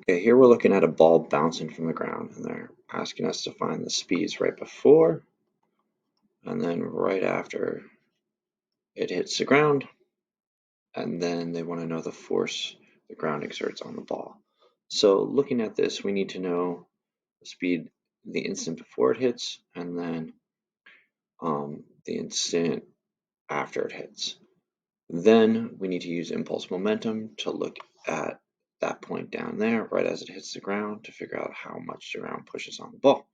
Okay, here we're looking at a ball bouncing from the ground, and they're asking us to find the speeds right before and then right after it hits the ground, and then they want to know the force the ground exerts on the ball. So looking at this, we need to know the speed the instant before it hits, and then the instant after it hits. Then we need to use impulse momentum to look at that point down there right as it hits the ground to figure out how much the ground pushes on the ball.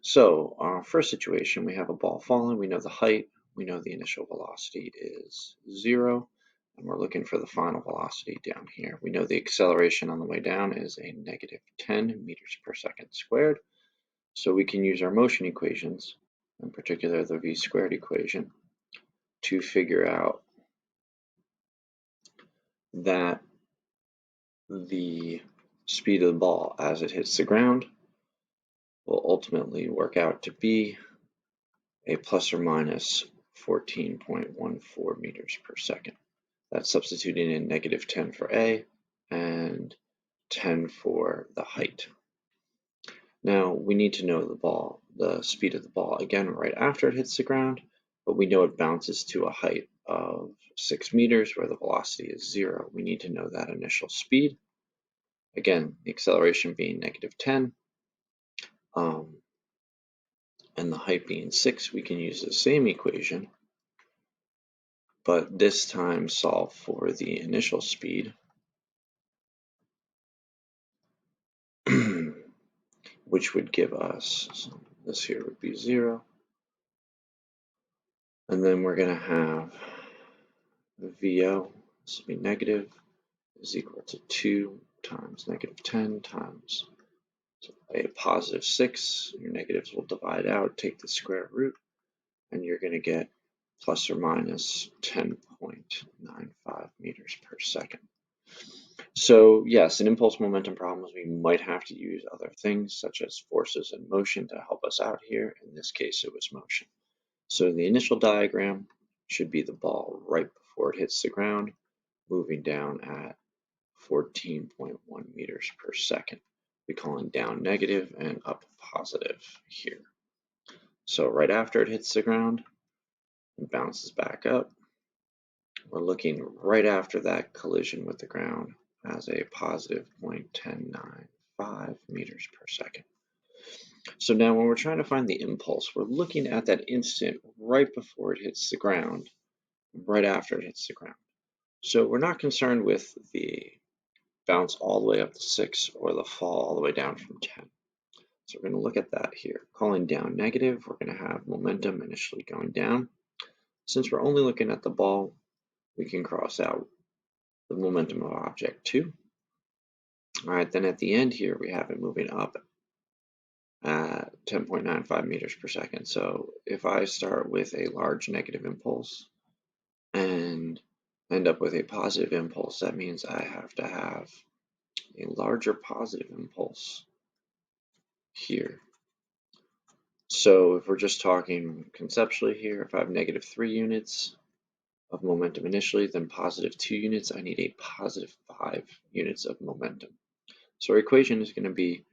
So our first situation, we have a ball falling, we know the height, we know the initial velocity is 0, and we're looking for the final velocity down here. We know the acceleration on the way down is a negative 10 meters per second squared. So we can use our motion equations, in particular the v squared equation, to figure out that the speed of the ball as it hits the ground will ultimately work out to be a plus or minus 14.14 meters per second. That's substituting in negative 10 for A and 10 for the height. Now we need to know the speed of the ball again right after it hits the ground, but we know it bounces to a height of 6 meters where the velocity is 0. We need to know that initial speed. Again, the acceleration being negative 10, and the height being 6, we can use the same equation, but this time solve for the initial speed, which would give us, so this here would be 0, and then we're going to have the VO, this will be negative, is equal to 2 times negative 10 times a positive 6. Your negatives will divide out, take the square root, and you're going to get plus or minus 10.95 meters per second. So yes, in impulse momentum problems, we might have to use other things such as forces and motion to help us out here. In this case, it was motion. So the initial diagram should be the ball right before it hits the ground, moving down at 14.1 meters per second. We call it down negative and up positive here. So right after it hits the ground, it bounces back up. We're looking right after that collision with the ground as a positive 0.1095 meters per second. So now when we're trying to find the impulse, we're looking at that instant right before it hits the ground, right after it hits the ground. So we're not concerned with the bounce all the way up to 6 or the fall all the way down from 10. So we're going to look at that here. Calling down negative, we're going to have momentum initially going down. Since we're only looking at the ball, we can cross out the momentum of object 2. All right, then at the end here, we have it moving up at 10.95 meters per second. So if I start with a large negative impulse and end up with a positive impulse, that means I have to have a larger positive impulse here. So if we're just talking conceptually here, if I have negative 3 units of momentum initially, then positive 2 units, I need a positive 5 units of momentum. So our equation is going to be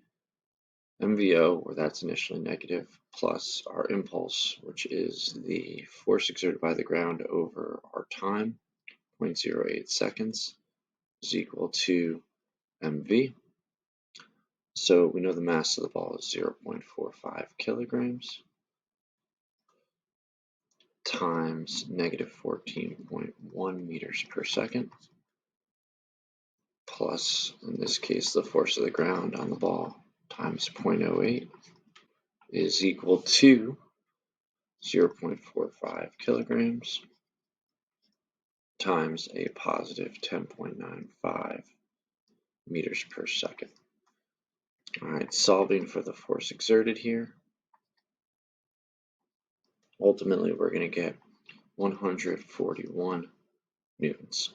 MVO, where that's initially negative, plus our impulse, which is the force exerted by the ground over our time, 0.08 seconds, is equal to MV. So we know the mass of the ball is 0.45 kilograms times negative 14.1 meters per second, plus, in this case, the force of the ground on the ball times 0.08 is equal to 0.45 kilograms times a positive 10.95 meters per second. All right, solving for the force exerted here. Ultimately, we're going to get 141 newtons.